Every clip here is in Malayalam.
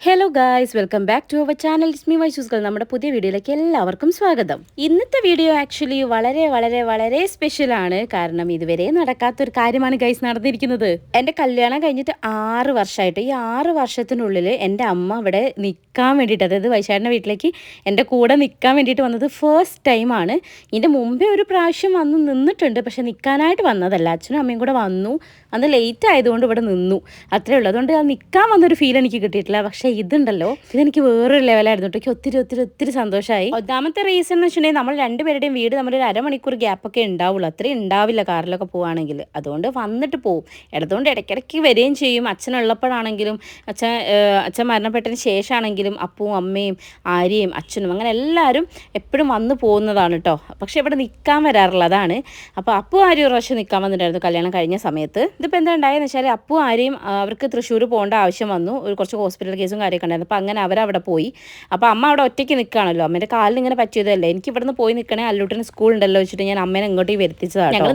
Hello guys, welcome back to our channel. ഇസ്മി വൈസൂസ്കൾ. നമ്മുടെ പുതിയ വീഡിയോയിലേക്ക് എല്ലാവർക്കും സ്വാഗതം. ഇന്നത്തെ വീഡിയോ ആക്ച്വലി വളരെ വളരെ വളരെ സ്പെഷ്യലാണ്. കാരണം ഇതുവരെ നടക്കാത്തൊരു കാര്യമാണ് ഗൈസ് നടന്നിരിക്കുന്നത്. എൻ്റെ കല്യാണം കഴിഞ്ഞിട്ട് 6 വർഷമായിട്ട് ഈ 6 വർഷത്തിനുള്ളിൽ എൻ്റെ അമ്മ ഇവിടെ നിൽക്കാൻ വേണ്ടിയിട്ട്, അതായത് വൈശാഖിൻ്റെ വീട്ടിലേക്ക് എൻ്റെ കൂടെ നിൽക്കാൻ വേണ്ടിയിട്ട് വന്നത് ഫസ്റ്റ് ടൈമാണ്. ഇതിൻ്റെ മുമ്പേ ഒരു പ്രാവശ്യം വന്ന് നിന്നിട്ടുണ്ട്, പക്ഷെ നിൽക്കാനായിട്ട് വന്നതല്ല. അച്ഛനും അമ്മയും കൂടെ വന്നു, അന്ന് ലേറ്റ് ആയതുകൊണ്ട് ഇവിടെ നിന്നു, അത്രേ ഉള്ളൂ. അതുകൊണ്ട് ആ നിൽക്കാൻ വന്നൊരു ഫീൽ എനിക്ക് കിട്ടിയിട്ടില്ല. പക്ഷേ ഇതുണ്ടല്ലോ, ഇതെനിക്ക് വേറൊരു ലെവലായിരുന്നു കേട്ടോ. എനിക്ക് ഒത്തിരി ഒത്തിരി ഒത്തിരി സന്തോഷമായി. ഒന്നാമത്തെ റീസൺ എന്ന് വെച്ചിട്ടുണ്ടെങ്കിൽ, നമ്മൾ രണ്ടുപേരുടെയും വീട് നമ്മളൊരു അരമണിക്കൂർ ഗ്യാപ്പൊക്കെ ഉണ്ടാവുള്ളൂ, അത്രയും ഉണ്ടാവില്ല കാറിലൊക്കെ പോവുകയാണെങ്കിൽ. അതുകൊണ്ട് വന്നിട്ട് പോവും. ഇടതുകൊണ്ട് ഇടയ്ക്കിടയ്ക്ക് വരികയും ചെയ്യും. അച്ഛനുള്ളപ്പോഴാണെങ്കിലും അച്ഛൻ മരണപ്പെട്ടതിന് ശേഷമാണെങ്കിലും അപ്പവും അമ്മയും ആര്യയും അച്ഛനും അങ്ങനെ എല്ലാവരും എപ്പോഴും വന്നു പോകുന്നതാണ് കേട്ടോ. പക്ഷേ ഇവിടെ നിൽക്കാൻ വരാറുള്ളതാണ്. അപ്പോൾ അപ്പു ആര്യം ഒരു പ്രാവശ്യം നിൽക്കാൻ വന്നിട്ടുണ്ടായിരുന്നു കല്യാണം കഴിഞ്ഞ സമയത്ത്. ഇതിപ്പോൾ എന്താ ഉണ്ടായെന്ന് വെച്ചാൽ, അപ്പു ആരെയും അവർക്ക് തൃശ്ശൂർ പോകേണ്ട ആവശ്യം വന്നു, കുറച്ച് ഹോസ്പിറ്റൽ കേസും കാര്യമൊക്കെ ഉണ്ടായിരുന്നു. അപ്പോൾ അങ്ങനെ അവരവിടെ പോയി. അപ്പോൾ അമ്മ അവിടെ ഒറ്റയ്ക്ക് നിൽക്കുകയാണല്ലോ, അമ്മേൻ്റെ കാലിന് ഇങ്ങനെ പറ്റിയതല്ലേ. എനിക്ക് ഇവിടുന്ന് പോയി നിൽക്കണേ, അല്ലൂട്ടിന് സ്കൂൾ ഉണ്ടല്ലോ വെച്ചിട്ട് ഞാൻ അമ്മേനെ ഇങ്ങോട്ടേക്ക് വരുത്തിച്ചതാണ്. ഞങ്ങൾ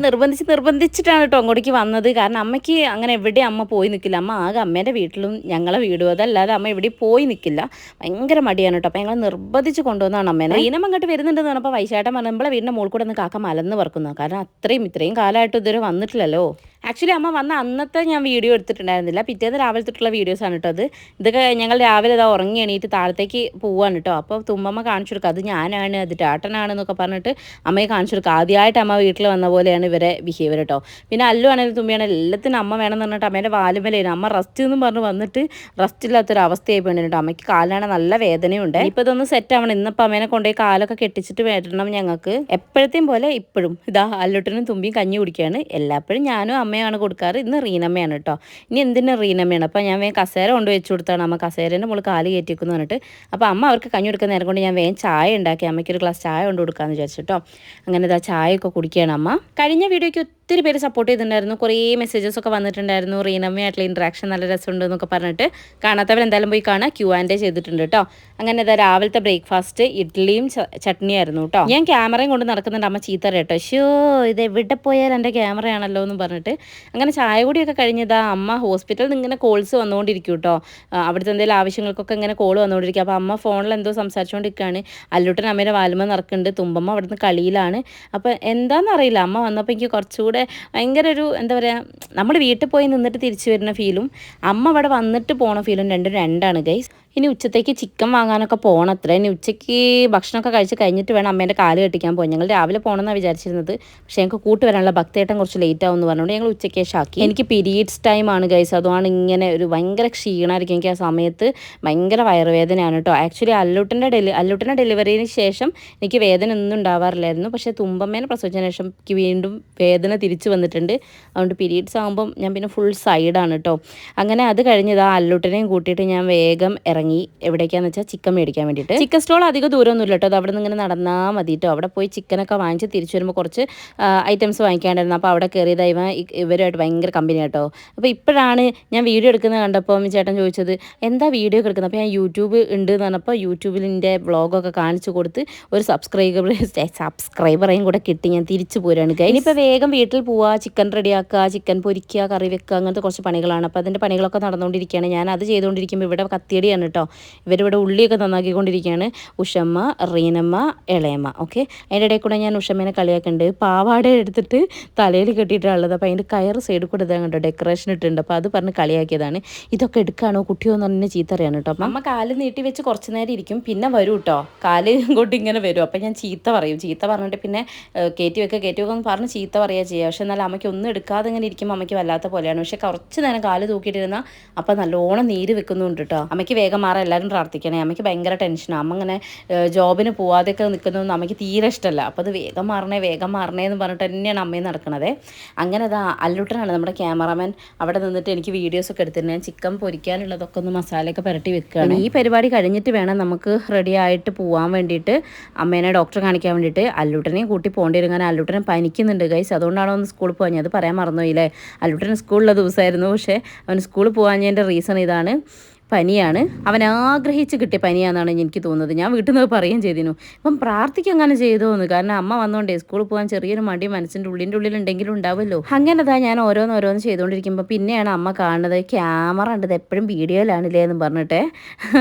നിർബന്ധിച്ചിട്ടാണ് കേട്ടോ അങ്ങോട്ടേക്ക് വന്നത്. കാരണം അമ്മയ്ക്ക് അങ്ങനെ എവിടെ അമ്മ പോയി നിൽക്കില്ല. അമ്മ ആകെ അമ്മേൻ്റെ വീട്ടിലും ഞങ്ങളെ വീടും, അതല്ലാതെ അമ്മ എവിടെ പോയി നിൽക്കില്ല. ഭയങ്കര മടിയാണ് കേട്ടോ. അപ്പോൾ ഞങ്ങൾ നിർബന്ധിച്ച് കൊണ്ടുവന്നതാണ് അമ്മേനെ. റീനം അങ്ങോട്ട് വരുന്നുണ്ടെന്ന് പറഞ്ഞപ്പോൾ വൈശാട്ടൻ പറഞ്ഞാൽ നമ്മളെ വീടിൻ്റെ മുകളിൽ കൂടെ ഒന്ന് കാക്ക മലന്ന് പറക്കുന്നു. കാരണം ഇത്രയും കാലമായിട്ട് ഇതുവരെ വന്നിട്ടില്ലല്ലോ. ആക്ച്വലി അമ്മ വന്ന അന്നത്തെ ഞാൻ വീഡിയോ എടുത്തിട്ടുണ്ടായിരുന്നില്ല, പിറ്റേന്ന് രാവിലെ തൊട്ടുള്ള വീഡിയോസാണ് കേട്ടോ അത്. ഇതൊക്കെ ഞങ്ങൾ രാവിലെ ഇതാ ഉറങ്ങി എണീറ്റ് താഴത്തേക്ക് പോവാണ് കേട്ടോ. അപ്പോൾ തുമ്പമ്മ കാണിച്ചു കൊടുക്കുക, അത് ഞാനാണ്, അത് ടാട്ടനാണെന്നൊക്കെ പറഞ്ഞിട്ട് അമ്മയെ കാണിച്ചു കൊടുക്കുക. ആദ്യമായിട്ട് അമ്മ വീട്ടിൽ വന്ന പോലെയാണ് ഇവരെ ബിഹേവിയർ കേട്ടോ. പിന്നെ അല്ലു ആണെങ്കിലും തുമ്പിയാണെങ്കിലും എല്ലാത്തിനും അമ്മ വേണമെന്ന് പറഞ്ഞിട്ട് അമ്മേൻ്റെ വാലുമേലായിരുന്നു. അമ്മ റെസ്റ്റ് എന്നും പറഞ്ഞ് വന്നിട്ട് റെസ്റ്റ് ഇല്ലാത്തൊരു അവസ്ഥയായി പോയിട്ടുണ്ട് കേട്ടോ. അമ്മയ്ക്ക് കാലിനാണ് നല്ല വേദനയുണ്ട്. ഇപ്പോൾ ഇതൊന്ന് സെറ്റ് ആവണം. ഇന്നിപ്പോൾ അമ്മേനെ കൊണ്ടുപോയി കാലൊക്കെ കെട്ടിച്ചിട്ട് വരണം ഞങ്ങൾക്ക്. എപ്പോഴത്തെയും പോലെ ഇപ്പോഴും ഇതാ അല്ലുട്ടിനും തുമ്പിയും കഞ്ഞി കുടിക്കുകയാണ്. എല്ലാപ്പോഴും ഞാനും അമ്മയാണ് കൊടുക്കാറ്, ഇന്ന് റീനമ്മയാണ് കേട്ടോ. ഇനി എന്തിനും റീനമ്മയാണ്. അപ്പോൾ ഞാൻ വേഗം കസേര കൊണ്ട് വെച്ച് കൊടുത്താണ്. അമ്മ കസേരേൻ്റെ മുകളിൽ കാല് കയറ്റിക്കുന്നു പറഞ്ഞിട്ട്. അപ്പോൾ അമ്മ അവർക്ക് കഞ്ഞി കൊടുക്കുന്ന നേരം കൊണ്ട് ഞാൻ വേഗം ചായ ഉണ്ടാക്കി അമ്മയ്ക്കൊരു ഗ്ലാസ് ചായ കൊണ്ട് കൊടുക്കാമെന്ന് വിചാരിച്ചിട്ടോ. അങ്ങനെ ഇതാ ചായയൊക്കെ കുടിക്കുകയാണ് അമ്മ. കഴിഞ്ഞ വീഡിയോയ്ക്ക് ഒത്തിരി പേര് സപ്പോർട്ട് ചെയ്തിട്ടുണ്ടായിരുന്നു. കുറേ മെസ്സേജസ് ഒക്കെ വന്നിട്ടുണ്ടായിരുന്നു. റീനമ്മയായിട്ടുള്ള ഇൻട്രാക്ഷൻ നല്ല രസമുണ്ട് എന്നൊക്കെ പറഞ്ഞിട്ട്. കാണാത്തവർ എന്തായാലും പോയി കാണാം. Q&A ചെയ്തിട്ടുണ്ട് കേട്ടോ. അങ്ങനെ ഇതാ രാവിലത്തെ ബ്രേക്ക്ഫാസ്റ്റ് ഇഡ്ഡലിയും ചട്നിയായിരുന്നു കേട്ടോ. ഞാൻ ക്യാമറയും കൊണ്ട് നടക്കുന്നുണ്ട്. അമ്മ ചീത്ത കേട്ടോ, ഷോ ഇത് എവിടെ പോയാൽ എൻ്റെ ക്യാമറയാണല്ലോ എന്ന് പറഞ്ഞിട്ട്. അങ്ങനെ ചായ കൂടിയൊക്കെ കഴിഞ്ഞതാ അമ്മ ഹോസ്പിറ്റലിൽ നിന്ന് ഇങ്ങനെ കോൾസ് വന്നുകൊണ്ടിരിക്കും കേട്ടോ. അവിടുത്തെ എന്തെങ്കിലും ആവശ്യങ്ങൾക്കൊക്കെ ഇങ്ങനെ കോൾ വന്നുകൊണ്ടിരിക്കും. അപ്പോൾ അമ്മ ഫോണിൽ എന്തോ സംസാരിച്ചുകൊണ്ടിരിക്കുകയാണ്. അല്ലൂട്ടൻ അമ്മയുടെ വാലുമ നടക്കുന്നുണ്ട്, തുമ്പമ്മ അവിടുന്ന് കളിയിലാണ്. അപ്പോൾ എന്താണെന്നറിയില്ല, അമ്മ വന്നപ്പോൾ എനിക്ക് കുറച്ചുകൂടെ ഭയങ്കര ഒരു എന്താ പറയുക, നമ്മൾ വീട്ടിൽ പോയി നിന്നിട്ട് തിരിച്ചു വരുന്ന ഫീലും അമ്മ ഇവിടെ വന്നിട്ട് പോണ ഫീലും രണ്ടും രണ്ടാണ് ഗൈസ്. ഇനി ഉച്ചത്തേക്ക് ചിക്കൻ വാങ്ങാനൊക്കെ പോകണം അത്ര. ഇനി ഉച്ചയ്ക്ക് ഭക്ഷണമൊക്കെ കഴിച്ച് കഴിഞ്ഞിട്ട് വേണം അമ്മേൻ്റെ കാല് കെട്ടിക്കാൻ പോയി. ഞങ്ങൾ രാവിലെ പോകണമെന്നാണ് വിചാരിച്ചിരുന്നത്, പക്ഷേ ഞങ്ങൾക്ക് കൂട്ട് വരാനുള്ള ഭക്തേട്ടൻ കുറച്ച് ലേറ്റ് ആവുമെന്ന് പറഞ്ഞുകൊണ്ട് ഞങ്ങൾ ഉച്ചയ്ക്ക് ഷാക്കി. എനിക്ക് പീരീഡ്സ് ടൈമാണ് ഗൈസ്, അതുമാണ് ഇങ്ങനെ ഒരു ഭയങ്കര ക്ഷീണമായിരിക്കും. എനിക്ക് ആ സമയത്ത് ഭയങ്കര വയറുവേദനയാണ് കേട്ടോ. ആക്ച്വലി അല്ലൂട്ടിൻ്റെ ഡെലിവറിന് ശേഷം എനിക്ക് വേദന ഒന്നും ഉണ്ടാവാറില്ലായിരുന്നു. പക്ഷേ തുമ്പമ്മേനെ പ്രസവിച്ചതിന് ശേഷം എനിക്ക് വീണ്ടും വേദന തിരിച്ചു വന്നിട്ടുണ്ട്. അതുകൊണ്ട് പീരീഡ്സ് ആകുമ്പം ഞാൻ പിന്നെ ഫുൾ സൈഡാണ് കേട്ടോ. അങ്ങനെ അത് കഴിഞ്ഞത് ആ അല്ലൂട്ടിനെയും കൂട്ടിയിട്ട് ഞാൻ വേഗം ഇറങ്ങി. എവിടേക്കാന്ന് വെച്ചാൽ ചിക്കൻ മേടിക്കാൻ വേണ്ടിയിട്ട്. ചിക്കൻ സ്റ്റോൾ അധികം ദൂരമൊന്നുമില്ല കേട്ടോ. അത് അവിടെ നിന്ന് ഇങ്ങനെ നടന്നാൽ മതി കേട്ടോ. അവിടെ പോയി ചിക്കനൊക്കെ വാങ്ങിച്ച് തിരിച്ചു വരുമ്പോൾ കുറച്ച് ഐറ്റംസ് വാങ്ങിക്കാണ്ടായിരുന്നു. അപ്പോൾ അവിടെ കയറിയതായി ഇവരുമായിട്ട് ഭയങ്കര കമ്പനി കേട്ടോ. അപ്പോൾ ഇപ്പോഴാണ് ഞാൻ വീഡിയോ എടുക്കുന്നത് കണ്ടപ്പോൾ ചേട്ടൻ ചോദിച്ചത് എന്താ വീഡിയോ എടുക്കുന്നത്. അപ്പോൾ ഞാൻ യൂട്യൂബ് ഉണ്ട് എന്ന് പറഞ്ഞപ്പോൾ യൂട്യൂബിലിൻ്റെ വ്ളോഗൊക്കെ കാണിച്ചു കൊടുത്ത് ഒരു സബ്സ്ക്രൈബറേയും കൂടെ കിട്ടി. ഞാൻ തിരിച്ചു പോരാണ്. ഇനിയിപ്പോൾ വേഗം വീട്ടിൽ പോവുക, ചിക്കൻ റെഡിയാക്കുക, ചിക്കൻ പൊരിക്കുക, കറി വെക്കുക, അങ്ങനത്തെ കുറച്ച് പണികളാണ്. അപ്പോൾ അതിൻ്റെ പണികളൊക്കെ നടന്നുകൊണ്ടിരിക്കുകയാണ്. ഞാൻ അത് ചെയ്തുകൊണ്ടിരിക്കുമ്പോൾ ഇവിടെ കത്തിയടിയാണ് കേട്ടോ. ഇവരിവിടെ ഉള്ളിയൊക്കെ നന്നാക്കിക്കൊണ്ടിരിക്കുകയാണ്. ഉഷമ്മ, റീനമ്മ, ഇളയമ്മ. ഓക്കെ, അതിൻ്റെ ഇടയിൽ കൂടെ ഞാൻ ഉഷമ്മേനെ കളിയാക്കുന്നുണ്ട്. പാവാട എടുത്തിട്ട് തലയിൽ കെട്ടിയിട്ടുള്ളത്. അപ്പോൾ അതിൻ്റെ കയറ് സൈഡിൽ കൂടെ ഇതാ കണ്ടോ ഡെക്കറേഷൻ ഇട്ടിട്ടുണ്ട്. അപ്പോൾ അത് പറഞ്ഞ് കളിയാക്കിയതാണ്. ഇതൊക്കെ എടുക്കുകയാണോ കുട്ടിയോ എന്ന് പറഞ്ഞ് ചീത്ത അറിയാണ് കേട്ടോ. അപ്പം അമ്മ കാല് നീട്ടി വെച്ച് കുറച്ച് നേരം ഇരിക്കും, പിന്നെ വരും കേട്ടോ. കാല് കൊണ്ട് ഇങ്ങനെ വരും. അപ്പം ഞാൻ ചീത്ത പറയും. ചീത്ത പറഞ്ഞിട്ട് പിന്നെ കയറ്റി വെക്കുക എന്ന് പറഞ്ഞ് ചീത്ത പറയുക ചെയ്യുക. പക്ഷെ എന്നാൽ അമ്മയ്ക്ക് ഒന്നും എടുക്കാതെ ഇങ്ങനെ ഇരിക്കുമ്പോൾ അമ്മയ്ക്ക് വല്ലാത്ത പോലെയാണ്. പക്ഷെ കുറച്ച് നേരം കാല് തൂക്കിയിട്ടിരുന്നാൽ അപ്പം നല്ലോണം നീര് വെക്കുന്നുണ്ട് കേട്ടോ. അമ്മയ്ക്ക് വേഗം മാറാൻ എല്ലാവരും പ്രാർത്ഥിക്കണേ. അമ്മയ്ക്ക് ഭയങ്കര ടെൻഷനാണ്. അമ്മ ഇങ്ങനെ ജോബിന് പോവാതെയൊക്കെ നിൽക്കുന്നതൊന്നും അമ്മയ്ക്ക് തീരെ ഇഷ്ടമല്ല. അപ്പോൾ അത് വേഗം മാറണേ എന്ന് പറഞ്ഞിട്ട് തന്നെയാണ് അമ്മയും നടക്കണത്. അങ്ങനെ അതാ അല്ലൂട്ടനാണ് നമ്മുടെ ക്യാമറാമാൻ അവിടെ നിന്നിട്ട് എനിക്ക് വീഡിയോസൊക്കെ എടുത്തിട്ടുണ്ട്. ഞാൻ ചിക്കൻ പൊരിക്കാനുള്ളതൊക്കെ ഒന്ന് മസാലയൊക്കെ പുരട്ടി വെക്കുകയാണ്. ഈ പരിപാടി കഴിഞ്ഞിട്ട് വേണം നമുക്ക് റെഡി ആയിട്ട് പോകാൻ വേണ്ടിയിട്ട്, അമ്മേനെ ഡോക്ടറെ കാണിക്കാൻ വേണ്ടിയിട്ട്. അല്ലൂട്ടനെയും കൂട്ടി പോകേണ്ടി വരും. കാരണം അല്ലൂട്ടനെ പനിക്കുന്നുണ്ട് ഗൈസ്. അതുകൊണ്ടാണ് ഒന്ന് സ്കൂളിൽ പോകാൻ. അത് പറയാൻ മറന്നുപോയില്ലേ. അല്ലൂട്ടന് സ്കൂളിലുള്ള ദിവസമായിരുന്നു, പക്ഷേ അവന് സ്കൂളിൽ പോകാഞ്ഞതിൻ്റെ റീസൺ ഇതാണ്. പനിയാണ്. അവൻ ആഗ്രഹിച്ച് കിട്ടിയ പനിയാണെന്നാണ് എനിക്ക് തോന്നുന്നത്. ഞാൻ വീട്ടിൽ നിന്ന് പറയുകയും ചെയ്തിരുന്നു. ഇപ്പം പ്രാർത്ഥിക്കുക അങ്ങനെ ചെയ്തോന്ന്. കാരണം അമ്മ വന്നോണ്ടേ സ്കൂളിൽ പോകാൻ ചെറിയൊരു മടി മനസ്സിൻ്റെ ഉള്ളിലുണ്ടെങ്കിലും ഉണ്ടാവുമല്ലോ. അങ്ങനെതാ ഞാൻ ഓരോന്ന് ചെയ്തുകൊണ്ടിരിക്കുമ്പോൾ പിന്നെയാണ് അമ്മ കാണുന്നത്. ക്യാമറ ഉണ്ട്, എപ്പോഴും വീഡിയോയിലാണില്ലേ എന്ന് പറഞ്ഞിട്ട്.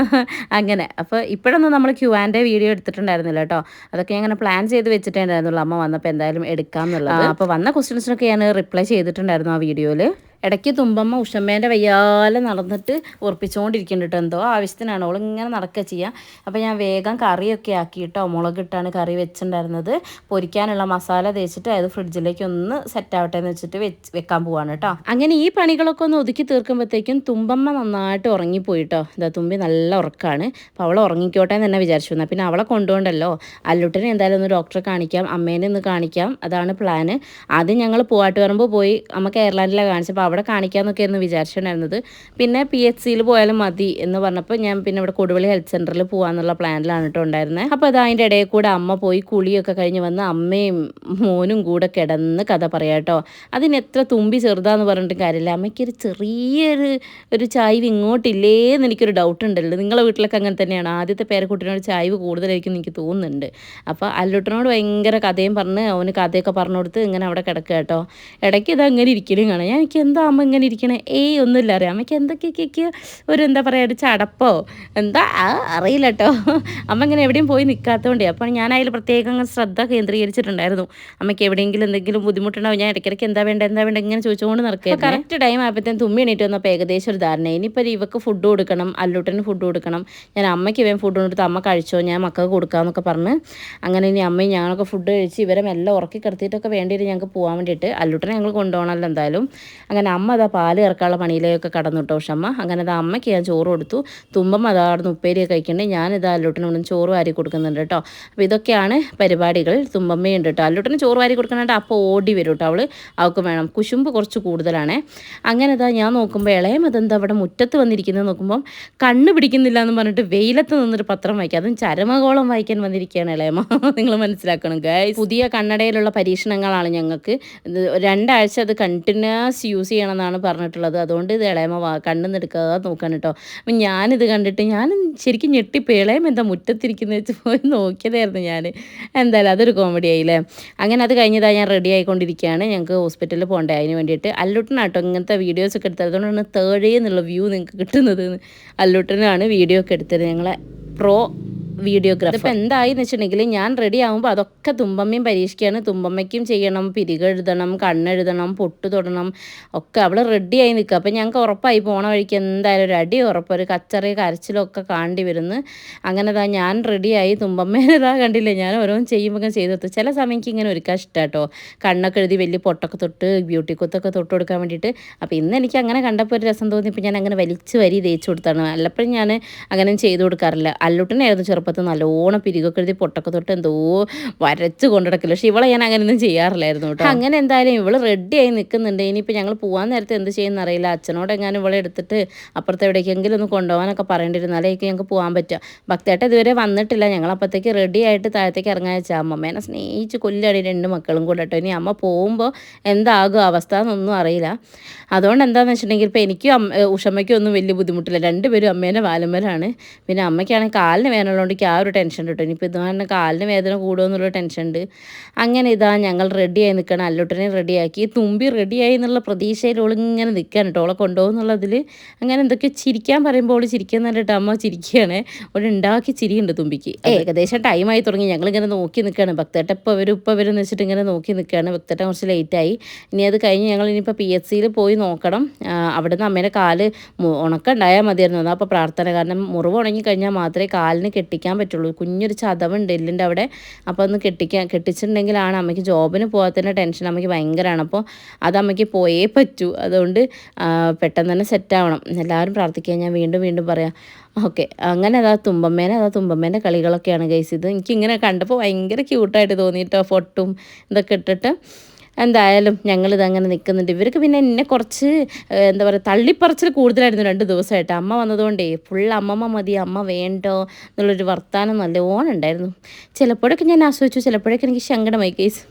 അങ്ങനെ അപ്പോൾ ഇപ്പോഴൊന്നും നമ്മൾ Q&A വീഡിയോ എടുത്തിട്ടുണ്ടായിരുന്നില്ല കേട്ടോ. അതൊക്കെ ഞാൻ അങ്ങനെ പ്ലാൻ ചെയ്ത് വെച്ചിട്ടുണ്ടായിരുന്നുള്ളൂ. അമ്മ വന്നപ്പോൾ എന്തായാലും എടുക്കാം എന്നുള്ളത്. അപ്പോൾ വന്ന ക്വസ്റ്റ്യൻസിനൊക്കെ ഞാൻ റിപ്ലൈ ചെയ്തിട്ടുണ്ടായിരുന്നു ആ വീഡിയോയിൽ. ഇടയ്ക്ക് തുമ്പമ്മ ഉഷമ്മേൻ്റെ വയ്യാലെ നടന്നിട്ട് ഉറപ്പിച്ചുകൊണ്ടിരിക്കുന്നുണ്ട്. എന്തോ ആവശ്യത്തിനാണ് അവൾ ഇങ്ങനെ നടക്കുക ചെയ്യുക. അപ്പോൾ ഞാൻ വേഗം കറിയൊക്കെ ആക്കിയിട്ടോ മുളകിട്ടാണ് കറി വെച്ചിട്ടുണ്ടായിരുന്നത്. പൊരിക്കാനുള്ള മസാല തേച്ചിട്ട് അത് ഫ്രിഡ്ജിലേക്ക് ഒന്ന് സെറ്റ് ആവട്ടെ എന്ന് വെച്ചിട്ട് വെക്കാൻ പോവാണ് കേട്ടോ. അങ്ങനെ ഈ പണികളൊക്കെ ഒന്ന് ഒതുക്കി തീർക്കുമ്പോഴത്തേക്കും തുമ്പമ്മ നന്നായിട്ട് ഉറങ്ങിപ്പോയിട്ടോ. ഇതാ തുമ്പി നല്ല ഉറക്കമാണ്. അപ്പോൾ അവൾ ഉറങ്ങിക്കോട്ടെ എന്ന് തന്നെ വിചാരിച്ചു. എന്നാൽ പിന്നെ അവളെ കൊണ്ടുപോകണ്ടല്ലോ. അല്ലുട്ടിനെ എന്തായാലും ഒന്ന് ഡോക്ടറെ കാണിക്കാം, അമ്മേനെ ഒന്ന് കാണിക്കാം, അതാണ് പ്ലാന്. ആദ്യം ഞങ്ങൾ പൂവാട്ടുപറമ്പ് പോയി അമ്മ കേരളത്തിലാണ് കാണിച്ചപ്പോൾ അവിടെ കാണിക്കാമെന്നൊക്കെ ആയിരുന്നു വിചാരിച്ചിട്ടുണ്ടായിരുന്നത്. പിന്നെ PHCയിൽ പോയാലും മതി എന്ന് പറഞ്ഞപ്പോൾ ഞാൻ പിന്നെ ഇവിടെ കൊടുവള്ളി ഹെൽത്ത് സെൻ്ററിൽ പോകാമെന്നുള്ള പ്ലാനിലാണ് കേട്ടോ ഉണ്ടായിരുന്നത്. അപ്പോൾ അത് അതിൻ്റെ ഇടയിൽ കൂടെ അമ്മ പോയി കുളിയൊക്കെ കഴിഞ്ഞ് വന്ന് അമ്മയും മോനും കൂടെ കിടന്ന് കഥ പറയാം കേട്ടോ. അതിന് എത്ര തുമ്പി ചെറുതാന്ന് പറഞ്ഞിട്ട് കാര്യമില്ല. അമ്മയ്ക്കൊരു ചെറിയൊരു ചായ്വ് ഇങ്ങോട്ടില്ലേ എന്ന് എനിക്കൊരു ഡൗട്ട് ഉണ്ടല്ലോ. നിങ്ങളെ വീട്ടിലൊക്കെ അങ്ങനെ തന്നെയാണ്. ആദ്യത്തെ പേരക്കുട്ടിനോട് ചായ്വ് കൂടുതലായിരിക്കും എനിക്ക് തോന്നുന്നുണ്ട്. അപ്പോൾ അല്ലുട്ടനോട് ഭയങ്കര കഥയും പറഞ്ഞ് അവന് കഥയൊക്കെ പറഞ്ഞു കൊടുത്ത് ഇങ്ങനെ അവിടെ കിടക്കുക കേട്ടോ. ഇടയ്ക്ക് ഇത് അങ്ങനെ ഇരിക്കലും കാണാം. ഞാൻ എനിക്ക് എന്താ അമ്മ ഇങ്ങനെ ഇരിക്കണേ? ഒന്നുമില്ല അറിയാം. അമ്മയ്ക്ക് എന്തൊക്കെയൊക്കെ ഒരു എന്താ പറയുക ഒരു ചടപ്പോ എന്താ അറിയില്ല കേട്ടോ. അമ്മ ഇങ്ങനെ എവിടെയും പോയി നിൽക്കാത്തതുകൊണ്ടേ. അപ്പോൾ ഞാൻ അതിൽ പ്രത്യേകം ശ്രദ്ധ കേന്ദ്രീകരിച്ചിട്ടുണ്ടായിരുന്നു. അമ്മയ്ക്ക് എവിടെയെങ്കിലും എന്തെങ്കിലും ബുദ്ധിമുട്ടുണ്ടാവും. ഞാൻ ഇടയ്ക്കിടയ്ക്ക് എന്താ വേണ്ട ഇങ്ങനെ ചോദിച്ചുകൊണ്ട് നടക്കുക. കറക്റ്റ് ടൈം ആയപ്പോഴത്തേക്കും തുമ്മി എണീറ്റ് വന്നപ്പോൾ ഏകദേശം ഒരു ധാരണ. ഇനിയിപ്പോൾ ഇവക്ക് ഫുഡ് കൊടുക്കണം, അല്ലുട്ടന് ഫുഡ് കൊടുക്കണം. ഞാൻ അമ്മയ്ക്ക് വേഗം ഫുഡ് കൊടുത്ത് അമ്മ കഴിച്ചോ, ഞാൻ മക്കൾക്ക് കൊടുക്കാമെന്നൊക്കെ പറഞ്ഞ് അങ്ങനെ ഇനി അമ്മയും ഞങ്ങളൊക്കെ ഫുഡ് കഴിച്ച് ഇവരെ മെല്ലെ ഉറക്കി കിടത്തിയിട്ടൊക്കെ വേണ്ടിയിട്ട് ഞങ്ങൾക്ക് പോകാൻ വേണ്ടിയിട്ട് അല്ലുട്ടനെ ഞങ്ങൾ കൊണ്ടുപോകണമല്ലോ എന്തായാലും. അങ്ങനെ അമ്മ അതാ പാല് ഇറക്കാനുള്ള പണിയിലേക്കൊക്കെ കടന്നു കേട്ടോ. പക്ഷെ അങ്ങനെ അത് അമ്മയ്ക്ക് ഞാൻ ചോറ് കൊടുത്തു. തുമ്പം അതാടുന്ന് ഉപ്പേരിയൊക്കെ കഴിക്കണ്ടേ. ഞാനിതാ അല്ലുട്ടനോടും ചോറ് വാരി കൊടുക്കുന്നുണ്ട് കേട്ടോ. അപ്പോൾ ഇതൊക്കെയാണ് പരിപാടികൾ. തുമ്പമ്മയുണ്ട് കേട്ടോ. അല്ലുട്ടന് ചോറ് വാരി കൊടുക്കണേണ്ട അപ്പോൾ ഓടി വരും കേട്ടോ. അവൾക്ക് വേണം. കുശുമ്പ് കുറച്ച് കൂടുതലാണേ. അങ്ങനെ ഇതാ ഞാൻ നോക്കുമ്പോൾ ഇളയം അതെന്താ അവിടെ മുറ്റത്ത് വന്നിരിക്കുന്നത് നോക്കുമ്പം കണ്ണ് പിടിക്കുന്നില്ല എന്ന് പറഞ്ഞിട്ട് വെയിലത്ത് നിന്നൊരു പത്രം വായിക്കുക. അതും ചരമകോളം വായിക്കാൻ വന്നിരിക്കുകയാണ് ഇളയമ്മ. നിങ്ങൾ മനസ്സിലാക്കണം ഗൈസ്. പുതിയ കണ്ണടയിലുള്ള പരീക്ഷണങ്ങളാണ് ഞങ്ങൾക്ക്. 2 ആഴ്ച അത് കണ്ടിന്യൂസ് യൂസ് ചെയ്യണമെന്നാണ് പറഞ്ഞിട്ടുള്ളത്. അതുകൊണ്ട് ഇത് ഇളയമ്മ കണ്ണിന്ന് എടുക്കാതെ നോക്കാൻ കേട്ടോ. അപ്പം ഞാനിത് കണ്ടിട്ട് ഞാൻ ശരിക്കും ഞെട്ടിപ്പോയി. ഇളയം എന്താ മുറ്റത്തിരിക്കുന്നത് വെച്ച് പോയി നോക്കിയതായിരുന്നു ഞാൻ. എന്തായാലും അതൊരു കോമഡി ആയില്ലേ. അങ്ങനെ അത് കഴിഞ്ഞതാ ഞാൻ റെഡി ആയിക്കൊണ്ടിരിക്കുകയാണ്. ഞങ്ങൾക്ക് ഹോസ്പിറ്റലിൽ പോകണ്ടേ, അതിന് വേണ്ടിയിട്ട്. അല്ലുട്ടനാട്ടോ ഇങ്ങനത്തെ വീഡിയോസൊക്കെ എടുത്തത്. അതുകൊണ്ടാണ് തേഴേന്നുള്ള വ്യൂ നിങ്ങൾക്ക് കിട്ടുന്നത്. അല്ലുട്ടനാണ് വീഡിയോ ഒക്കെ എടുത്തത്, ഞങ്ങളെ പ്രോ വീഡിയോഗ്രാഫർ. ഇപ്പോൾ എന്തായെന്ന് വെച്ചിട്ടുണ്ടെങ്കിൽ ഞാൻ റെഡി ആകുമ്പോൾ അതൊക്കെ തുമ്പമ്മയും പരീക്ഷിക്കുകയാണ്. തുമ്പമ്മയ്ക്കും ചെയ്യണം, പിരികെഴുതണം, കണ്ണെഴുതണം, പൊട്ട് തൊടണം ഒക്കെ. അവൾ റെഡിയായി നിൽക്കുക. അപ്പോൾ ഞങ്ങൾക്ക് ഉറപ്പായി പോണ വഴിക്ക് എന്തായാലും ഒരു അടി ഉറപ്പ്, ഒരു കച്ചറി കരച്ചിലൊക്കെ കാണേണ്ടി വരുന്നു. അങ്ങനെ ഞാൻ റെഡിയായി. തുമ്പമ്മേനതാ കണ്ടില്ലേ, ഞാൻ ഓരോന്ന് ചെയ്യുമ്പോൾ ചെയ്തെത്തു. ചില സമയം ഇങ്ങനെ ഒരുക്കാൻ ഇഷ്ടം കേട്ടോ. കണ്ണൊക്കെ എഴുതി വലിയ പൊട്ടൊക്കെ തൊട്ട് ബ്യൂട്ടി കുത്തൊക്കെ തൊട്ട് കൊടുക്കാൻ വേണ്ടിയിട്ട്. അപ്പോൾ ഇന്ന് എനിക്ക് അങ്ങനെ കണ്ടപ്പോൾ ഒരു രസം തോന്നി. ഇപ്പോൾ ഞാൻ അങ്ങനെ വലിച്ച് വരി തേച്ച് കൊടുത്താണ്. അല്ലപ്പോഴും ഞാൻ അങ്ങനെ ചെയ്ത് കൊടുക്കാറില്ല. അല്ലുട്ടനായിരുന്നു ചെറുപ്പത്തിൽ നല്ലോണം പിരികൊക്കെ എഴുതി പൊട്ടൊക്കെ തൊട്ട് എന്തോ വരച്ച് കൊണ്ടിടക്കില്ല. പക്ഷെ ഇവളെ ഞാൻ അങ്ങനെയൊന്നും ചെയ്യാറില്ലായിരുന്നു കേട്ടോ. അങ്ങനെ എന്തായാലും ഇവൾ റെഡിയായി നിൽക്കുന്നുണ്ട്. ഇനിയിപ്പോൾ ഞങ്ങൾ പോകാൻ നേരത്തെ എന്ത് ചെയ്യുമെന്ന് അറിയില്ല. അച്ഛനോട് എങ്ങാനും ഇവളെ എടുത്തിട്ട് അപ്പുറത്തെ എവിടേക്കെങ്കിലും ഒന്ന് കൊണ്ടുപോകാനൊക്കെ പറയേണ്ടിരുന്നാലേക്ക് ഞങ്ങൾക്ക് പോകാൻ പറ്റുക. ഭക്തേട്ട ഇതുവരെ വന്നിട്ടില്ല. ഞങ്ങൾ അപ്പോഴത്തേക്ക് റെഡി ആയിട്ട് താഴത്തേക്ക് ഇറങ്ങാൻ വെച്ചാൽ അമ്മമ്മേനെ സ്നേഹിച്ച് കൊല്ലാണ് 2 മക്കളും കൂടെ കേട്ടോ. ഇനി അമ്മ പോകുമ്പോൾ എന്താകും അവസ്ഥ എന്നൊന്നും അറിയില്ല. അതുകൊണ്ട് എന്താണെന്ന് വെച്ചിട്ടുണ്ടെങ്കിൽ ഇപ്പോൾ എനിക്കും ഉഷമ്മയ്ക്കും ഒന്നും വലിയ ബുദ്ധിമുട്ടില്ല. 2 പേരും അമ്മേൻ്റെ വാലുമ്മലാണ്. പിന്നെ അമ്മയ്ക്കാണെങ്കിൽ കാലിന് വേദനയുള്ളതുകൊണ്ട് ആ ഒരു ടെൻഷൻ കിട്ടും. ഇനിയിപ്പോൾ ഇതുകൊണ്ട് കാലിന് വേദന കൂടുമോ എന്നുള്ള ടെൻഷൻ ഉണ്ട്. അങ്ങനെ ഇതാ ഞങ്ങൾ റെഡിയായി നിൽക്കണം. അല്ലുട്ടനെ റെഡിയാക്കി. തുമ്പി റെഡിയായി എന്നുള്ള പ്രതീക്ഷയിൽ ഓളിങ്ങനെ നിൽക്കാൻ കേട്ടോ. ഓളെ കൊണ്ടുപോകുന്നുള്ളതിൽ അങ്ങനെ എന്തൊക്കെയോ ചിരിക്കാൻ പറയുമ്പോൾ ഓൾ ചിരിക്കാൻ കണ്ടിട്ട് അമ്മ ചിരിക്കുകയാണ്. ഓൾ ഉണ്ടാക്കി ചിരിയുണ്ട് തുമ്പിക്ക്. ഏകദേശം ടൈമായി തുടങ്ങി. ഞങ്ങളിങ്ങനെ നോക്കി നിൽക്കുകയാണ്. ഭക്തേട്ട ഇപ്പോൾ വരും എന്ന് വെച്ചിട്ട് ഇങ്ങനെ നോക്കി നിൽക്കുകയാണ്. ഭക്തേട്ട കുറച്ച് ലേറ്റായി. ഇനി അത് കഴിഞ്ഞ് ഞങ്ങൾ ഇനിയിപ്പോൾ PHCയിൽ പോയി നോക്കണം. അവിടെ നിന്ന് അമ്മേൻ്റെ കാല് ഉണക്കണ്ടായാൽ മതിയായിരുന്നു. അതാ അപ്പോൾ പ്രാർത്ഥന. കാരണം മുറിവ് ഉണങ്ങി കഴിഞ്ഞാൽ മാത്രമേ കാലിന് കെട്ടിക്കാൻ പറ്റുള്ളൂ. കുഞ്ഞൊരു ചതവുണ്ട് എല്ലിൻ്റെ അവിടെ. അപ്പോൾ ഒന്ന് കെട്ടിച്ചിട്ടുണ്ടെങ്കിലാണ് അമ്മയ്ക്ക് ജോബിന് പോകാത്തതിൻ്റെ ടെൻഷൻ അമ്മയ്ക്ക് ഭയങ്കരമാണ്. അപ്പോൾ അത് അമ്മയ്ക്ക് പോയേ പറ്റൂ. അതുകൊണ്ട് പെട്ടെന്ന് തന്നെ സെറ്റാവണം. എല്ലാവരും പ്രാർത്ഥിക്കുക. ഞാൻ വീണ്ടും പറയാം. ഓക്കെ. അങ്ങനെ തുമ്പമ്മേൻ്റെ കളികളൊക്കെയാണ് ഗൈസ്. ഇത് എനിക്കിങ്ങനെ കണ്ടപ്പോൾ ഭയങ്കര ക്യൂട്ടായിട്ട് തോന്നിയിട്ടോ. ഫോട്ടും ഇതൊക്കെ ഇട്ടിട്ട് എന്തായാലും ഞങ്ങളിതങ്ങനെ നിൽക്കുന്നുണ്ട്. ഇവർക്ക് പിന്നെ എന്നെ കുറച്ച് എന്താ പറയുക തള്ളിപ്പറച്ചിൽ കൂടുതലായിരുന്നു 2 ദിവസമായിട്ട്. അമ്മ വന്നതുകൊണ്ടേ ഫുൾ അമ്മമ്മ മതി, അമ്മ വേണ്ടോ എന്നുള്ളൊരു വർത്താനം നല്ലോണം ഉണ്ടായിരുന്നു. ചിലപ്പോഴൊക്കെ ഞാൻ ആസ്വദിച്ചു, ചിലപ്പോഴൊക്കെ എനിക്ക് സങ്കടമായി കേസ്.